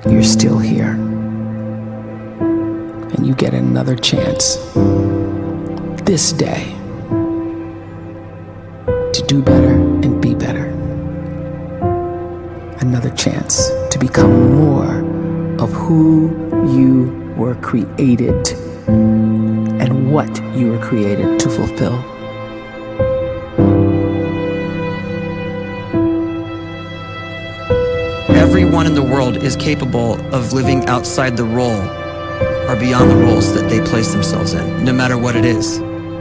you're still here. And you get another chance this day to do better and be better. Another chance to become more of who you were created and what you were created to fulfill. Everyone in the world is capable of living outside the role or beyond the roles that they place themselves in, no matter what it is.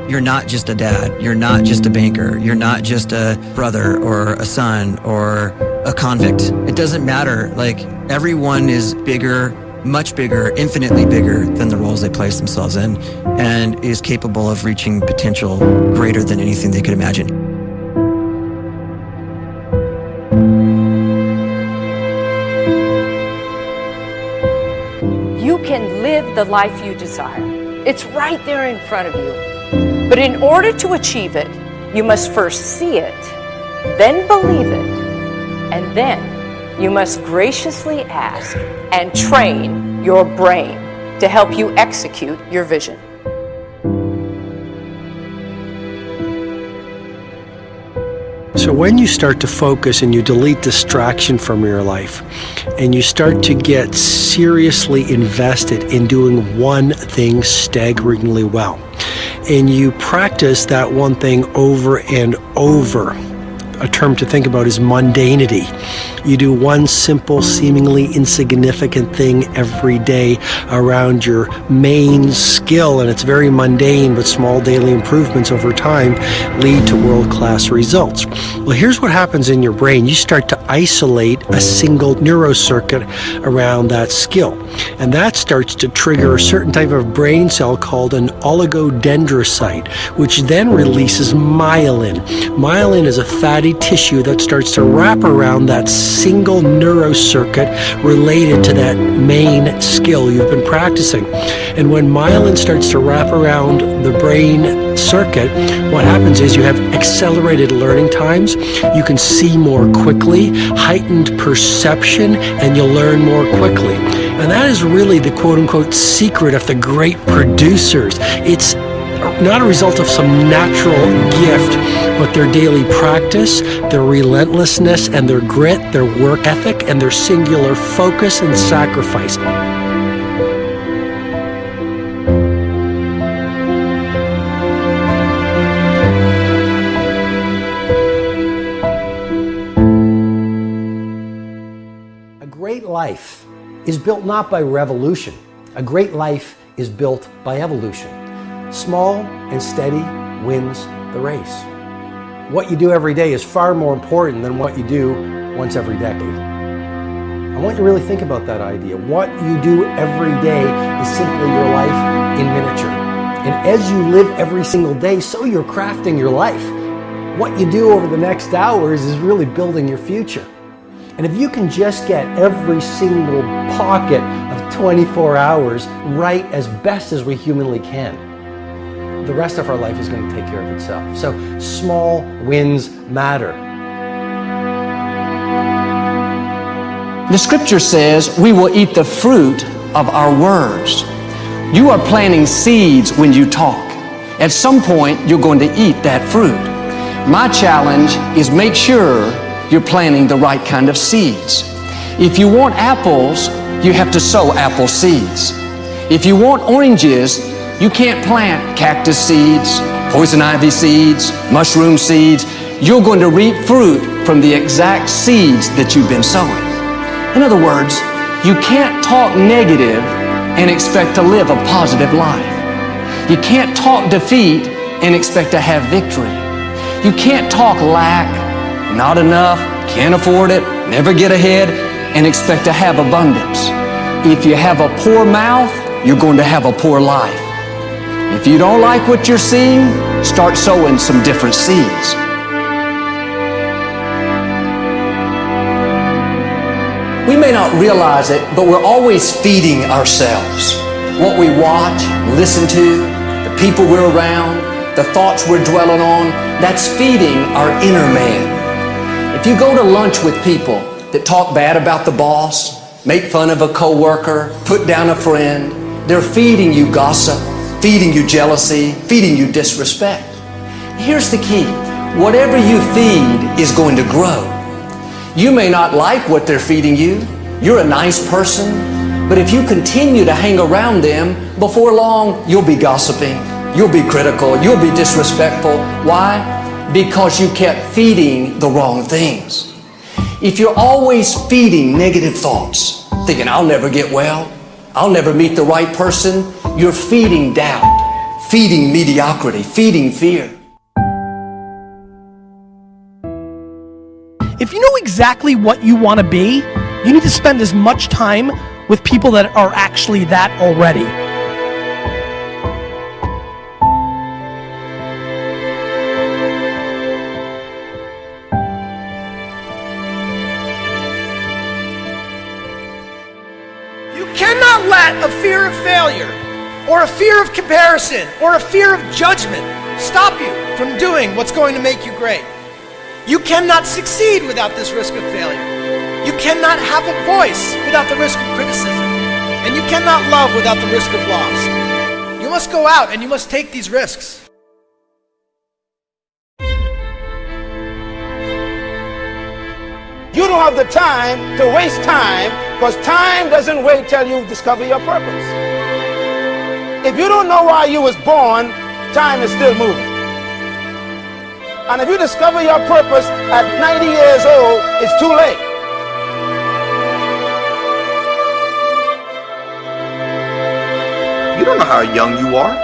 You're not just a dad, you're not just a banker, you're not just a brother or a son or a convict. It doesn't matter. Like, everyone is bigger, much bigger, infinitely bigger than the roles they place themselves in, and is capable of reaching potential greater than anything they could imagine. You can live the life you desire. It's right there in front of you. But in order to achieve it, you must first see it, then believe it, and then you must graciously ask and train your brain to help you execute your vision. So when you start to focus and you delete distraction from your life, and you start to get seriously invested in doing one thing staggeringly well, and you practice that one thing over and over, a term to think about is mundanity. You do one simple, seemingly insignificant thing every day around your main skill, and it's very mundane, but small daily improvements over time lead to world-class results. Well, here's what happens in your brain. You start to isolate a single neurocircuit around that skill, and that starts to trigger a certain type of brain cell called an oligodendrocyte, which then releases myelin. Myelin is a fatty tissue that starts to wrap around that single neurocircuit related to that main skill you've been practicing. And when myelin starts to wrap around the brain circuit, what happens is you have accelerated learning times, you can see more quickly, heightened perception, and you'll learn more quickly. And that is really the quote-unquote secret of the great producers. It's not a result of some natural gift, but their daily practice, their relentlessness and their grit, their work ethic, and their singular focus and sacrifice. A great life is built not by revolution. A great life is built by evolution. Small and steady wins the race. What you do every day is far more important than what you do once every decade. I want you to really think about that idea. What you do every day is simply your life in miniature. And as you live every single day, so you're crafting your life. What you do over the next hours is really building your future. And if you can just get every single pocket of 24 hours right as best as we humanly can, the rest of our life is going to take care of itself. So small wins matter. The scripture says we will eat the fruit of our words. You are planting seeds when you talk. At some point, you're going to eat that fruit. My challenge is make sure you're planting the right kind of seeds. If you want apples, you have to sow apple seeds. If you want oranges, you can't plant cactus seeds, poison ivy seeds, mushroom seeds. You're going to reap fruit from the exact seeds that you've been sowing. In other words, you can't talk negative and expect to live a positive life. You can't talk defeat and expect to have victory. You can't talk lack, not enough, can't afford it, never get ahead, and expect to have abundance. If you have a poor mouth, you're going to have a poor life. If you don't like what you're seeing, start sowing some different seeds. We may not realize it, but we're always feeding ourselves. What we watch, listen to, the people we're around, the thoughts we're dwelling on, that's feeding our inner man. If you go to lunch with people that talk bad about the boss, make fun of a coworker, put down a friend. They're feeding you gossip, feeding you jealousy, feeding you disrespect. Here's the key. Whatever you feed is going to grow. You may not like what they're feeding you. You're a nice person, but if you continue to hang around them, before long, you'll be gossiping, you'll be critical, you'll be disrespectful. Why? Because you kept feeding the wrong things. If you're always feeding negative thoughts, thinking, I'll never get well, I'll never meet the right person, you're feeding doubt, feeding mediocrity, feeding fear. If you know exactly what you want to be, you need to spend as much time with people that are actually that already. You cannot let a fear of failure, or a fear of comparison, or a fear of judgment stop you from doing what's going to make you great. You cannot succeed without this risk of failure. You cannot have a voice without the risk of criticism. And you cannot love without the risk of loss. You must go out and you must take these risks. You don't have the time to waste time, because time doesn't wait till you discover your purpose. If you don't know why you was born, time is still moving. And if you discover your purpose at 90 years old, it's too late. You don't know how young you are.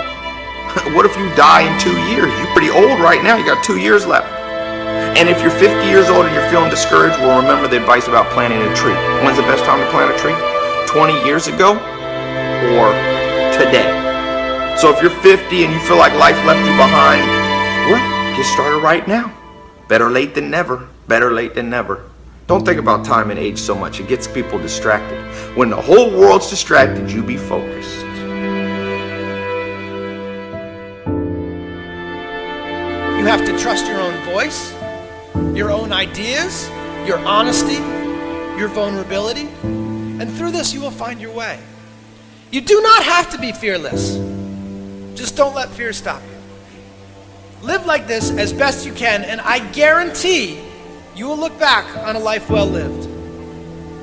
What if you die in 2 years? You're pretty old right now. You got 2 years left. And if you're 50 years old and you're feeling discouraged, well, remember the advice about planting a tree. When's the best time to plant a tree? 20 years ago or today? So if you're 50 and you feel like life left you behind, well, get started right now. Better late than never. Better late than never. Don't think about time and age so much. It gets people distracted. When the whole world's distracted, you be focused. You have to trust your own voice, your own ideas, your honesty, your vulnerability, and through this you will find your way. You do not have to be fearless. Just don't let fear stop you. Live like this as best you can, and I guarantee you will look back on a life well lived.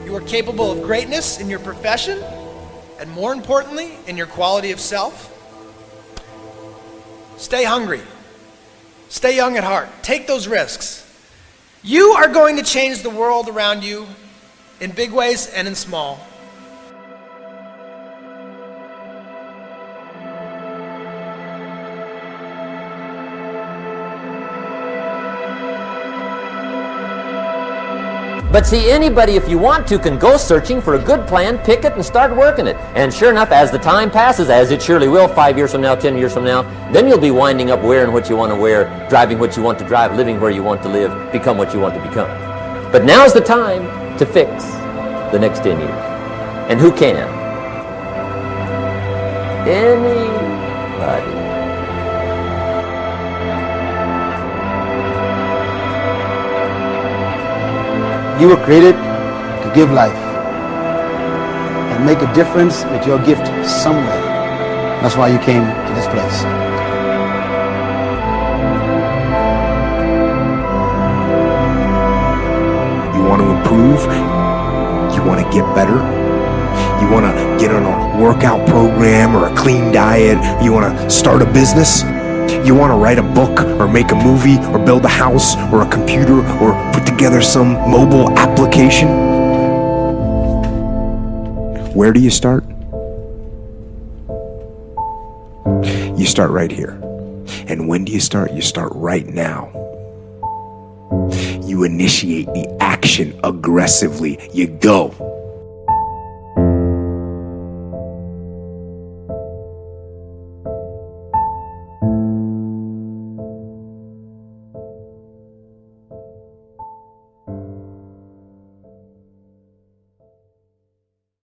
You are capable of greatness in your profession, and more importantly, in your quality of self. Stay hungry. Stay young at heart. Take those risks. You are going to change the world around you in big ways and in small. But see, anybody, if you want to, can go searching for a good plan, pick it, and start working it. And sure enough, as the time passes, as it surely will 5 years from now, 10 years from now, then you'll be winding up wearing what you want to wear, driving what you want to drive, living where you want to live, become what you want to become. But now's the time to fix the next 10 years. And who can? Anybody. You were created to give life and make a difference with your gift somewhere. That's why you came to this place. You want to improve? You want to get better? You want to get on a workout program or a clean diet? You want to start a business? You want to write a book or make a movie or build a house or a computer or put together some mobile application? Where do you start? You start right here. And when do you start? You start right now. You initiate the action aggressively. You go.